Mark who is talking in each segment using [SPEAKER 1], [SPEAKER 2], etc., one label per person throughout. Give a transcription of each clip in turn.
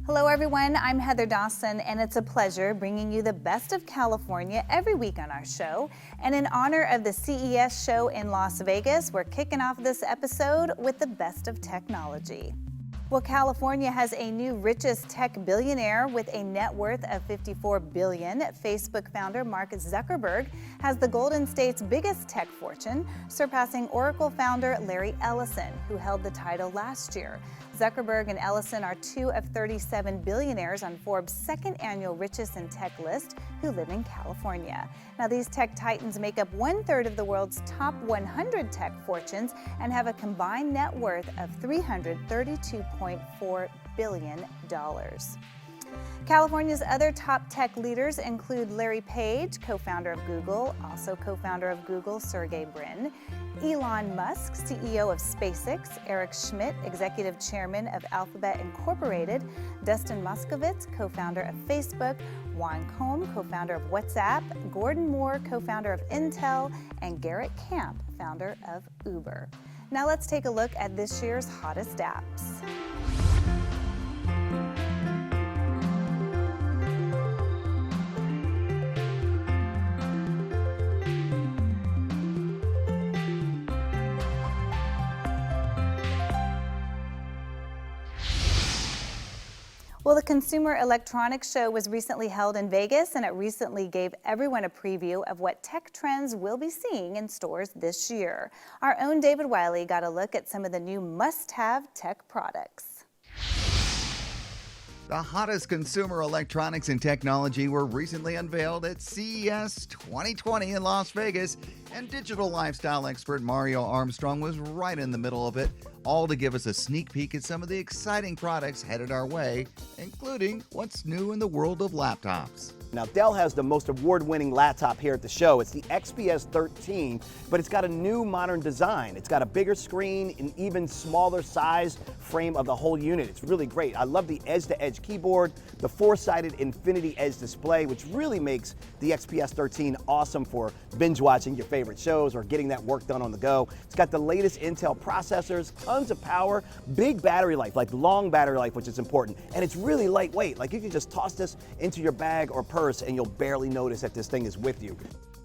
[SPEAKER 1] Hello everyone, I'm Heather Dawson, and it's a pleasure bringing you the best of California every week on our show. And in honor of the CES show in Las Vegas, we're kicking off this episode with the best of technology. Well, California has a new richest tech billionaire with a net worth of $54 billion. Facebook founder Mark Zuckerberg has the Golden State's biggest tech fortune, surpassing Oracle founder Larry Ellison, who held the title last year. Zuckerberg and Ellison are two of 37 billionaires on Forbes' second annual richest in tech list who live in California. Now, these tech titans make up 1/3 of the world's top 100 tech fortunes and have a combined net worth of $332.4 billion. California's other top tech leaders include Larry Page, co-founder of Google, also co-founder of Google, Sergey Brin, Elon Musk, CEO of SpaceX, Eric Schmidt, executive chairman of Alphabet Incorporated, Dustin Moskovitz, co-founder of Facebook, Juan Combe, co-founder of WhatsApp, Gordon Moore, co-founder of Intel, and Garrett Camp, founder of Uber. Now let's take a look at this year's hottest apps. Well, the Consumer Electronics Show was recently held in Vegas, and it recently gave everyone a preview of what tech trends we'll be seeing in stores this year. Our own David Wiley got a look at some of the new must-have tech products.
[SPEAKER 2] The hottest consumer electronics and technology were recently unveiled at CES 2020 in Las Vegas, and digital lifestyle expert Mario Armstrong was right in the middle of it, all to give us a sneak peek at some of the exciting products headed our way, including what's new in the world of laptops.
[SPEAKER 3] Now, Dell has the most award-winning laptop here at the show. It's the XPS 13, but it's got a new modern design. It's got a bigger screen, an even smaller size frame of the whole unit. It's really great. I love the edge-to-edge keyboard, the four-sided Infinity Edge display, which really makes the XPS 13 awesome for binge-watching your favorite shows or getting that work done on the go. It's got the latest Intel processors, tons of power, big battery life, like long battery life, which is important, and it's really lightweight. Like, you can just toss this into your bag or purse and you'll barely notice that this thing is with you.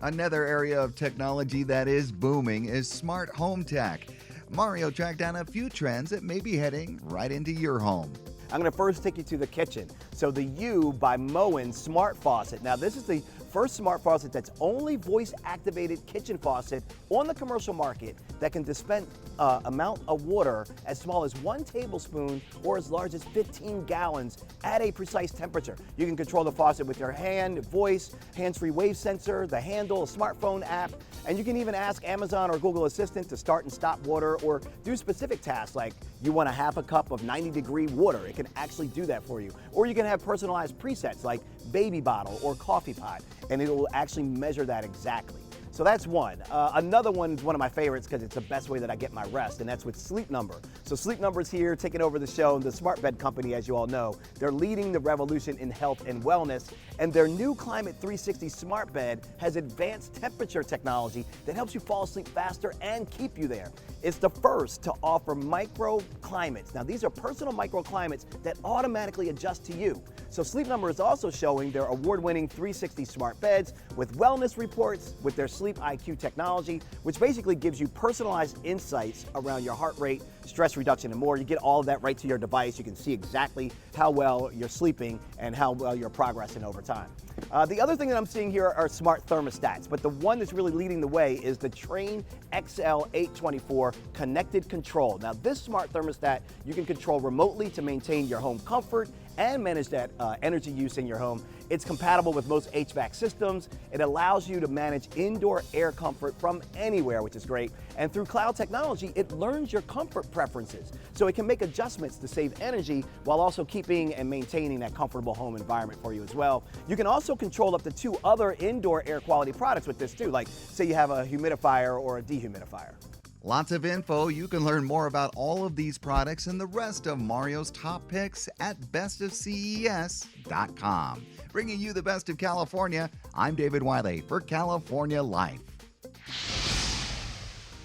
[SPEAKER 2] Another area of technology that is booming is smart home tech. Mario tracked down a few trends that may be heading right into your home.
[SPEAKER 3] I'm going to first take you to the kitchen. So the U by Moen smart faucet. Now, this is the first smart faucet that's only voice-activated kitchen faucet on the commercial market that can dispense amount of water as small as 1 tablespoon or as large as 15 gallons at a precise temperature. You can control the faucet with your hand, voice, hands-free wave sensor, the handle, a smartphone app, and you can even ask Amazon or Google Assistant to start and stop water or do specific tasks like you want a half a cup of 90-degree water. It can actually do that for you. Or you can have personalized presets like baby bottle or coffee pot, and it will actually measure that exactly. So that's one. Another one is one of my favorites because it's the best way that I get my rest, and that's with Sleep Number. So Sleep Number's here taking over the show. The smart bed company, as you all know, they're leading the revolution in health and wellness, and their new Climate 360 smart bed has advanced temperature technology that helps you fall asleep faster and keep you there. It's the first to offer microclimates. Now, these are personal microclimates that automatically adjust to you. So Sleep Number is also showing their award-winning 360 smart beds with wellness reports with their Sleep IQ technology, which basically gives you personalized insights around your heart rate, stress reduction, and more. You get all of that right to your device. You can see exactly how well you're sleeping and how well you're progressing over time. The other thing that I'm seeing here are smart thermostats, but the one that's really leading the way is the Train XL824 connected control. Now, this smart thermostat you can control remotely to maintain your home comfort and manage that energy use in your home. It's compatible with most HVAC systems. It allows you to manage indoor air comfort from anywhere, which is great. And through cloud technology, it learns your comfort preferences. So it can make adjustments to save energy while also keeping and maintaining that comfortable home environment for you as well. You can also control up to 2 other indoor air quality products with this too, like say you have a humidifier or a dehumidifier.
[SPEAKER 2] Lots of info. You can learn more about all of these products and the rest of Mario's top picks at bestofces.com. Bringing you the best of California, I'm David Wiley for California Life.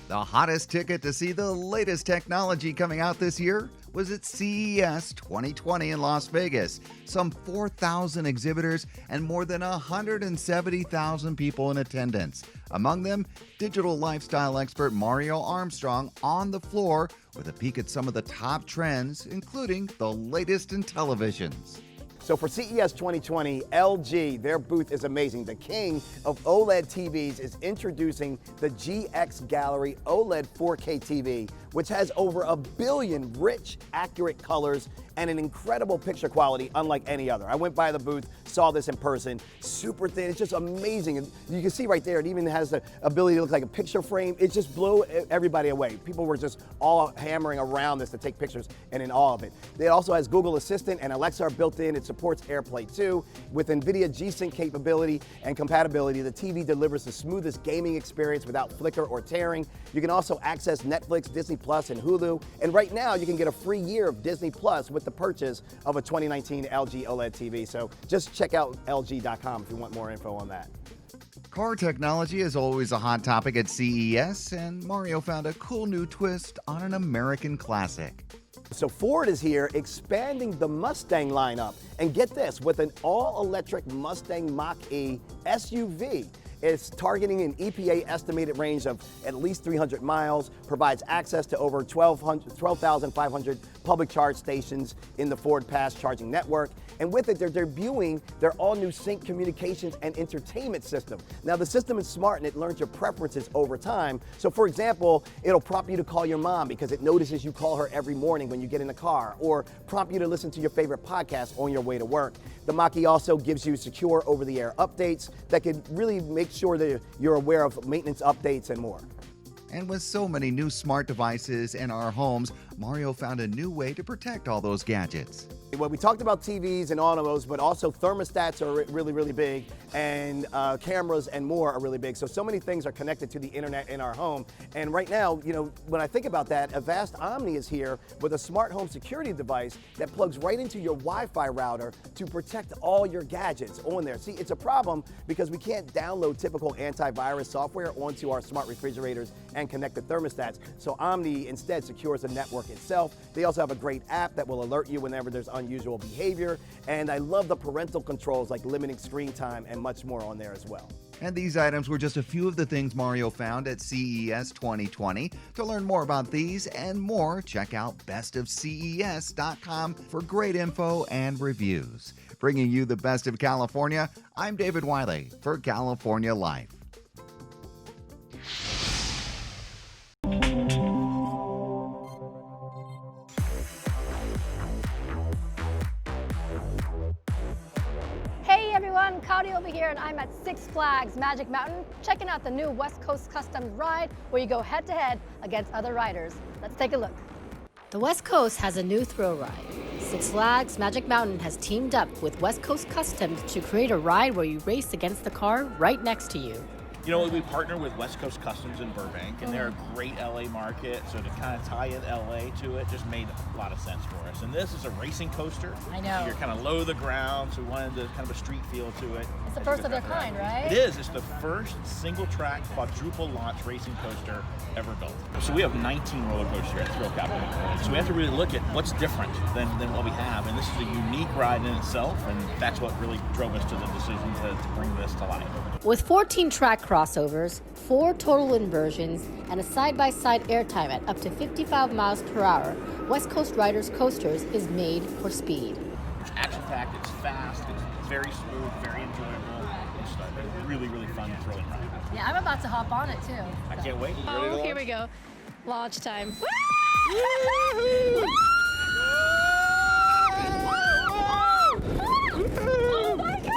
[SPEAKER 2] The hottest ticket to see the latest technology coming out this year? was at CES 2020 in Las Vegas. Some 4,000 exhibitors and more than 170,000 people in attendance. Among them, digital lifestyle expert Mario Armstrong on the floor with a peek at some of the top trends, including the latest in televisions.
[SPEAKER 3] So for CES 2020, LG, their booth is amazing. The king of OLED TVs is introducing the GX Gallery OLED 4K TV, which has over 1 billion rich, accurate colors and an incredible picture quality unlike any other. I went by the booth, saw this in person, super thin, it's just amazing. And you can see right there, it even has the ability to look like a picture frame. It just blew everybody away. People were just all hammering around this to take pictures and in awe of it. It also has Google Assistant and Alexa are built in. It supports AirPlay 2. With NVIDIA G-Sync capability and compatibility, the TV delivers the smoothest gaming experience without flicker or tearing. You can also access Netflix, Disney Plus, and Hulu. And right now, you can get a free year of Disney Plus with the purchase of a 2019 LG OLED TV. So just check out LG.com if you want more info on that.
[SPEAKER 2] Car technology is always a hot topic at CES, and Mario found a cool new twist on an American classic.
[SPEAKER 3] So Ford is here expanding the Mustang lineup. And get this, with an all-electric Mustang Mach-E SUV. It's targeting an EPA estimated range of at least 300 miles, provides access to over 12,500 public charge stations in the Ford Pass charging network. And with it, they're debuting their all-new sync communications and entertainment system. Now, the system is smart and it learns your preferences over time. So, for example, it'll prompt you to call your mom because it notices you call her every morning when you get in the car, or prompt you to listen to your favorite podcast on your way to work. The Mach-E also gives you secure over-the-air updates that can really make sure that you're aware of maintenance updates and more.
[SPEAKER 2] And with so many new smart devices in our homes, Mario found a new way to protect all those gadgets.
[SPEAKER 3] Well, we talked about TVs and all of those, but also thermostats are really, really big, and cameras and more are really big. So many things are connected to the internet in our home. And right now, you know, when I think about that, Avast Omni is here with a smart home security device that plugs right into your Wi-Fi router to protect all your gadgets on there. See, it's a problem because we can't download typical antivirus software onto our smart refrigerators and connected thermostats. So Omni instead secures the network itself. They also have a great app that will alert you whenever there's unusual behavior. And I love the parental controls like limiting screen time and much more on there as well.
[SPEAKER 2] And these items were just a few of the things Mario found at CES 2020. To learn more about these and more, check out bestofces.com for great info and reviews. Bringing you the best of California, I'm David Wiley for California Life.
[SPEAKER 4] Kaori over here, and I'm at Six Flags Magic Mountain checking out the new West Coast Customs ride where you go head to head against other riders. Let's take a look. The West Coast has a new thrill ride. Six Flags Magic Mountain has teamed up with West Coast Customs to create a ride where you race against the car right next to you.
[SPEAKER 5] You know, we partner with West Coast Customs in Burbank, and they're a great LA market, so to kind of tie in LA to it just made a lot of sense for us. And this is a racing coaster.
[SPEAKER 4] I know.
[SPEAKER 5] So you're kind of low to the ground, so we wanted kind of a street feel to it.
[SPEAKER 4] It's the first of their kind, right?
[SPEAKER 5] It is. It's the first single-track quadruple launch racing coaster ever built. So we have 19 roller coasters here at Thrill Capital. So we have to really look at what's different than what we have. And this is a unique ride in itself, and that's what really drove us to the decision to bring this to life.
[SPEAKER 4] With 14 track crossovers, 4 total inversions, and a side-by-side airtime at up to 55 miles per hour, West Coast Riders Coasters is made for speed.
[SPEAKER 5] It's action-packed, it's fast, it's very smooth, very enjoyable. It's a really, really fun, thrilling ride.
[SPEAKER 4] Yeah, I'm about to hop on it too.
[SPEAKER 5] I can't wait. You ready to
[SPEAKER 4] Oh,
[SPEAKER 5] launch?
[SPEAKER 4] here we go. Launch time. Oh my God!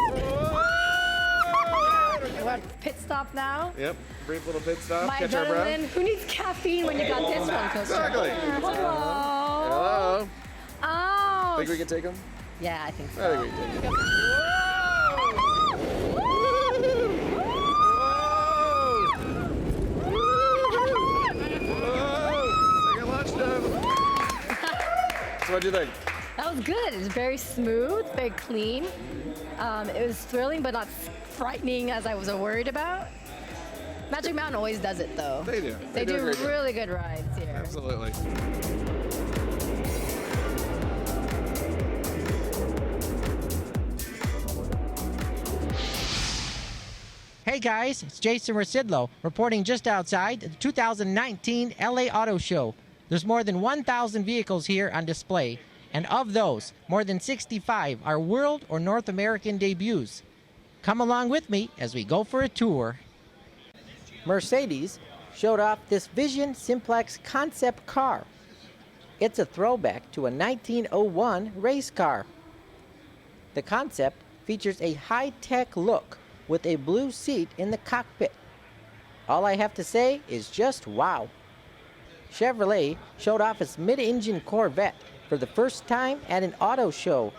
[SPEAKER 4] What, pit stop now?
[SPEAKER 6] Yep, brief little pit stop.
[SPEAKER 4] My
[SPEAKER 6] Catch our breath.
[SPEAKER 4] adrenaline. Who needs caffeine when you got this one, coaster?
[SPEAKER 6] Exactly.
[SPEAKER 4] Hello.
[SPEAKER 6] Hello.
[SPEAKER 4] Oh.
[SPEAKER 6] Think we can take them?
[SPEAKER 4] Yeah, I think
[SPEAKER 6] I
[SPEAKER 4] so.
[SPEAKER 6] think we can take them. Second launch time. So what'd you think?
[SPEAKER 4] That was good. It was very smooth, very clean. It was thrilling, but not frightening as I was worried about. Magic Mountain always does it, though.
[SPEAKER 6] They do.
[SPEAKER 4] They
[SPEAKER 6] do a
[SPEAKER 4] do
[SPEAKER 6] great job.
[SPEAKER 4] really good rides here.
[SPEAKER 6] Absolutely.
[SPEAKER 7] Hey guys, it's Jason Rzucidlo reporting just outside the 2019 LA Auto Show. There's more than 1,000 vehicles here on display, and of those, more than 65 are world or North American debuts. Come along with me as we go for a tour. Mercedes showed off this Vision Simplex concept car. It's a throwback to a 1901 race car. The concept features a high-tech look with a blue seat in the cockpit. All I have to say is just wow. Chevrolet showed off its mid-engine Corvette for the first time at an auto show.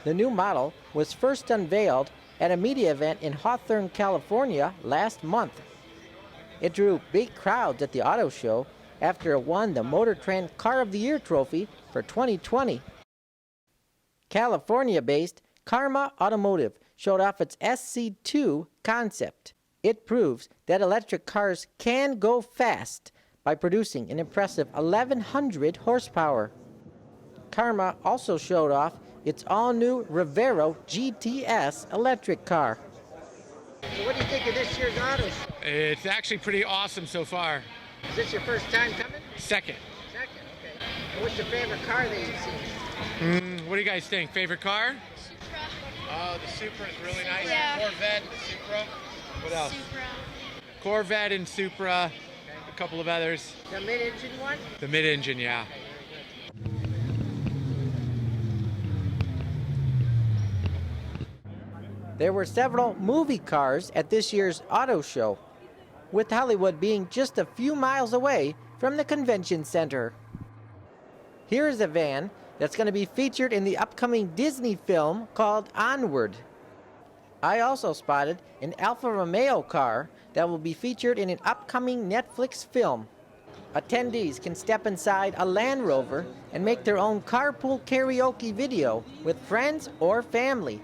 [SPEAKER 7] The new model was first unveiled at a media event in Hawthorne, California last month. It drew big crowds at the auto show after it won the Motor Trend Car of the Year trophy for 2020. California-based Karma Automotive showed off its SC2 concept. It proves that electric cars can go fast by producing an impressive 1,100 horsepower. Karma also showed off its all-new Revero GTS electric car. So what do you think of this year's auto show?
[SPEAKER 8] It's actually pretty awesome so far.
[SPEAKER 7] Is this your first time coming?
[SPEAKER 8] Second.
[SPEAKER 7] Second, okay. And what's your favorite car that you've seen?
[SPEAKER 8] What do you guys think? Favorite car?
[SPEAKER 6] Oh, the Supra is really nice.
[SPEAKER 9] Yeah.
[SPEAKER 6] Corvette, the Supra.
[SPEAKER 8] What else?
[SPEAKER 9] Supra.
[SPEAKER 8] Corvette and Supra, a couple of others.
[SPEAKER 7] The mid-engine one?
[SPEAKER 8] The mid-engine, yeah.
[SPEAKER 7] There were several movie cars at this year's auto show, with Hollywood being just a few miles away from the convention center. Here is a van that's going to be featured in the upcoming Disney film called Onward. I also spotted an Alfa Romeo car that will be featured in an upcoming Netflix film. Attendees can step inside a Land Rover and make their own carpool karaoke video with friends or family.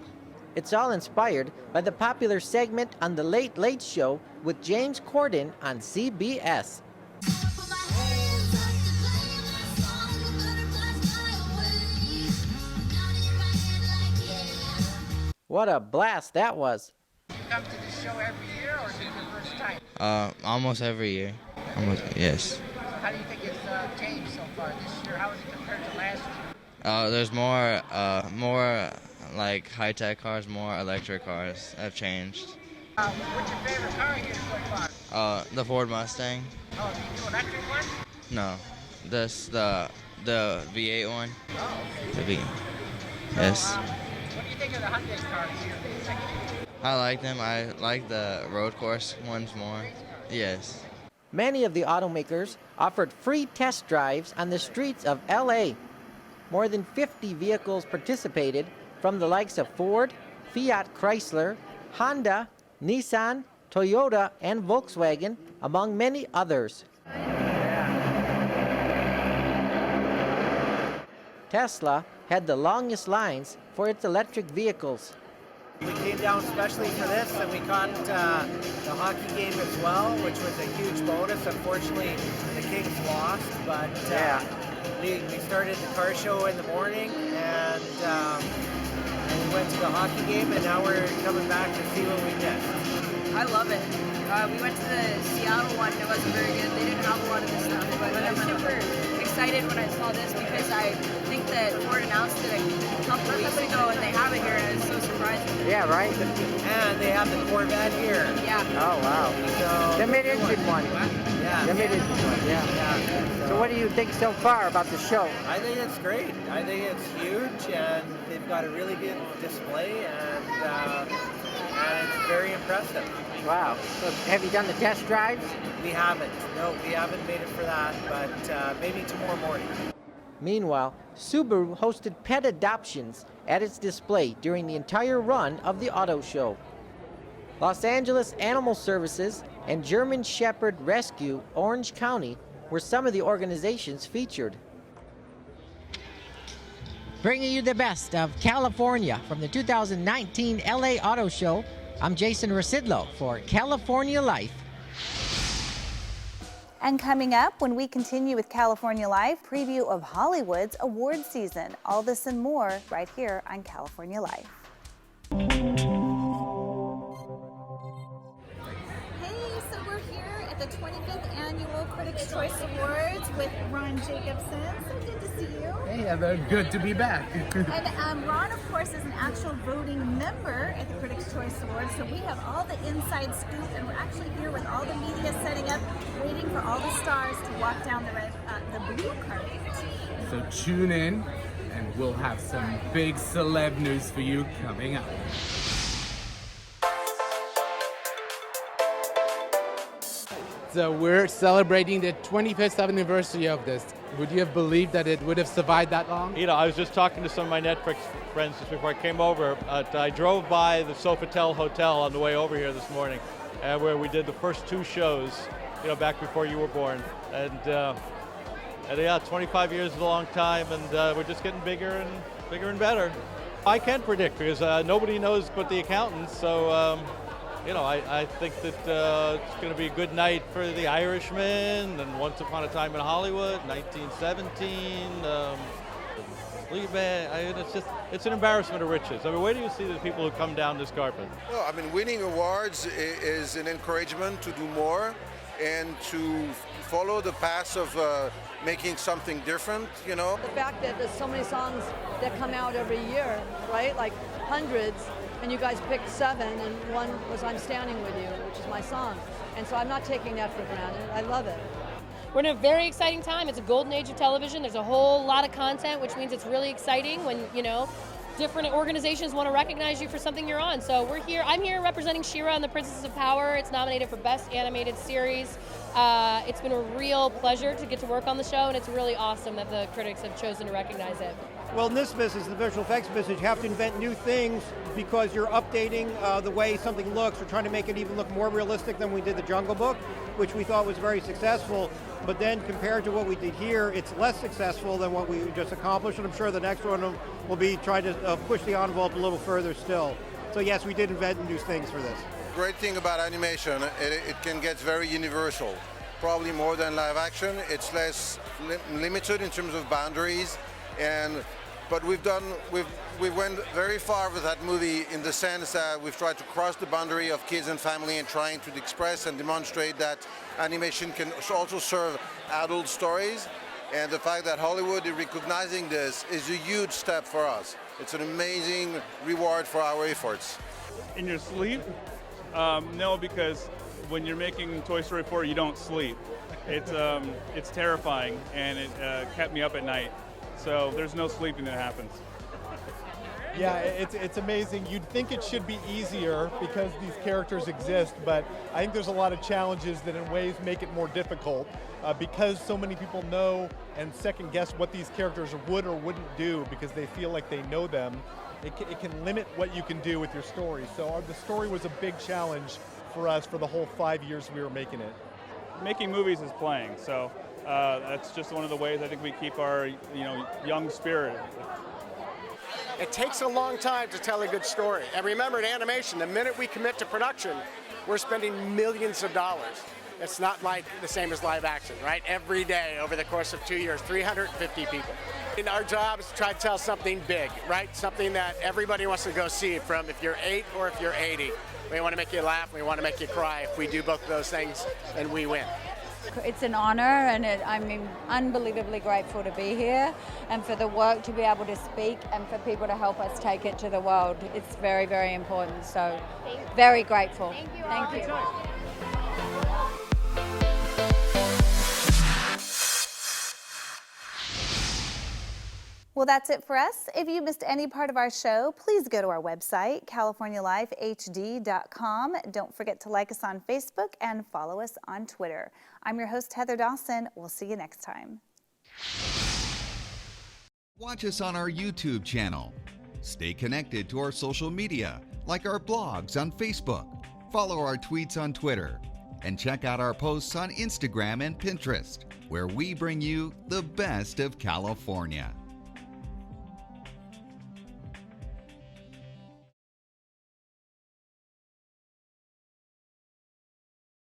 [SPEAKER 7] It's all inspired by the popular segment on The Late Late Show with James Corden on CBS. What a blast that was. You come to the show every year, or is it your first time?
[SPEAKER 10] Almost every year. Yes.
[SPEAKER 7] How do you think it's changed so far this year? How is it compared to last year?
[SPEAKER 10] There's more like high-tech cars, more electric cars have changed.
[SPEAKER 7] What's your favorite car here so far?
[SPEAKER 10] The Ford Mustang.
[SPEAKER 7] Oh, do you do electric ones?
[SPEAKER 10] No, the V8 one.
[SPEAKER 7] Oh, okay.
[SPEAKER 10] The V. Yes.
[SPEAKER 7] What do you think of the Hyundai cars here?
[SPEAKER 10] I like them. I like the road course ones more. Yes.
[SPEAKER 7] Many of the automakers offered free test drives on the streets of LA. More than 50 vehicles participated from the likes of Ford, Fiat Chrysler, Honda, Nissan, Toyota, and Volkswagen, among many others. Tesla had the longest lines for its electric vehicles.
[SPEAKER 11] We came down especially for this, and we caught the hockey game as well, which was a huge bonus. Unfortunately, the Kings lost, but we started the car show in the morning, and we went to the hockey game, and now we're coming back to see what we missed.
[SPEAKER 12] I love it. We went to the Seattle one, and it wasn't very good. They didn't have a lot of this stuff, but I'm super excited when I saw this because I think that Ford announced it a couple weeks ago, and they have it here, and it's so surprising.
[SPEAKER 7] Yeah, right?
[SPEAKER 11] And they have the Corvette here.
[SPEAKER 12] Yeah.
[SPEAKER 7] Oh, wow.
[SPEAKER 11] So,
[SPEAKER 7] The mid-engine one.
[SPEAKER 11] Yeah.
[SPEAKER 7] The mid-engine one, yeah. So what do you think so far about the show?
[SPEAKER 11] I think it's great. I think it's huge, and they've got a really good display, and it's very impressive.
[SPEAKER 7] Wow. So have you done the test drives?
[SPEAKER 11] We haven't. No, we haven't made it for that, but maybe tomorrow morning.
[SPEAKER 7] Meanwhile, Subaru hosted pet adoptions at its display during the entire run of the auto show. Los Angeles Animal Services and German Shepherd Rescue Orange County were some of the organizations featured. Bringing you the best of California from the 2019 LA Auto Show, I'm Jason Rzucidlo for California Life.
[SPEAKER 1] And coming up, when we continue with California Life, preview of Hollywood's award season. All this and more right here on California Life. Critics' Choice Awards with Ron Jacobson. So good to see you.
[SPEAKER 9] Hey, Heather. Good to be back.
[SPEAKER 1] And Ron, of course, is an actual voting member at the Critics' Choice Awards, so we have all the inside scoop, and we're actually here with all the media setting up, waiting for all the stars to walk down the blue carpet.
[SPEAKER 9] So tune in, and we'll have some big celeb news for you coming up. So we're celebrating the 25th anniversary of this. Would you have believed that it would have survived that long?
[SPEAKER 13] You know, I was just talking to some of my Netflix friends just before I came over. I drove by the Sofitel Hotel on the way over here this morning, where we did the first 2 shows, you know, back before you were born. And yeah, 25 years is a long time, and we're just getting bigger and better. I can't predict because nobody knows but the accountants, so you know, I think that it's going to be a good night for The Irishman and Once Upon a Time in Hollywood, 1917, it's an embarrassment of riches. I mean, where do you see the people who come down this carpet?
[SPEAKER 6] Well, I mean, winning awards is an encouragement to do more and to follow the path of making something different, you know.
[SPEAKER 14] The fact that there's so many songs that come out every year, right? Like hundreds, and you guys picked 7, and one was I'm Standing With You, which is my song. And so I'm not taking that for granted. I love it.
[SPEAKER 15] We're in a very exciting time. It's a golden age of television. There's a whole lot of content, which means it's really exciting when, you know, different organizations want to recognize you for something you're on. So we're here. I'm here representing She-Ra and the Princesses of Power. It's nominated for Best Animated Series. It's been a real pleasure to get to work on the show, and it's really awesome that the critics have chosen to recognize it.
[SPEAKER 16] Well, in this business, the visual effects business, you have to invent new things because you're updating the way something looks. We're trying to make it even look more realistic than we did the Jungle Book, which we thought was very successful. But then compared to what we did here, it's less successful than what we just accomplished. And I'm sure the next one will be trying to push the envelope a little further still. So yes, we did invent new things for this.
[SPEAKER 6] Great thing about animation, it can get very universal. Probably more than live action. It's less limited in terms of boundaries. But we went very far with that movie in the sense that we've tried to cross the boundary of kids and family and trying to express and demonstrate that animation can also serve adult stories. And the fact that Hollywood is recognizing this is a huge step for us. It's an amazing reward for our efforts.
[SPEAKER 17] In your sleep? No, because when you're making Toy Story 4, you don't sleep. It's terrifying, and it kept me up at night. So there's no sleeping that happens.
[SPEAKER 18] Yeah, it's amazing. You'd think it should be easier because these characters exist, but I think there's a lot of challenges that in ways make it more difficult because so many people know and second guess what these characters would or wouldn't do because they feel like they know them. It can limit what you can do with your story. So the story was a big challenge for us for the whole 5 years we were making it.
[SPEAKER 17] Making movies is playing, so that's just one of the ways I think we keep our young spirit.
[SPEAKER 19] It takes a long time to tell a good story. And remember, in animation, the minute we commit to production, we're spending millions of dollars. It's not like the same as live action, right? Every day over the course of 2 years, 350 people. And our job is to try to tell something big, right? Something that everybody wants to go see, from if you're 8 or if you're 80. We want to make you laugh, we want to make you cry. If we do both of those things, then we win.
[SPEAKER 20] It's an honor, and I'm unbelievably grateful to be here and for the work to be able to speak and for people to help us take it to the world. It's very, very important, so very grateful. Thank you. Thank you.
[SPEAKER 1] Well, that's it for us. If you missed any part of our show, please go to our website, californialifehd.com. Don't forget to like us on Facebook and follow us on Twitter. I'm your host, Heather Dawson. We'll see you next time.
[SPEAKER 2] Watch us on our YouTube channel. Stay connected to our social media, like our blogs on Facebook. Follow our tweets on Twitter. And check out our posts on Instagram and Pinterest, where we bring you the best of California.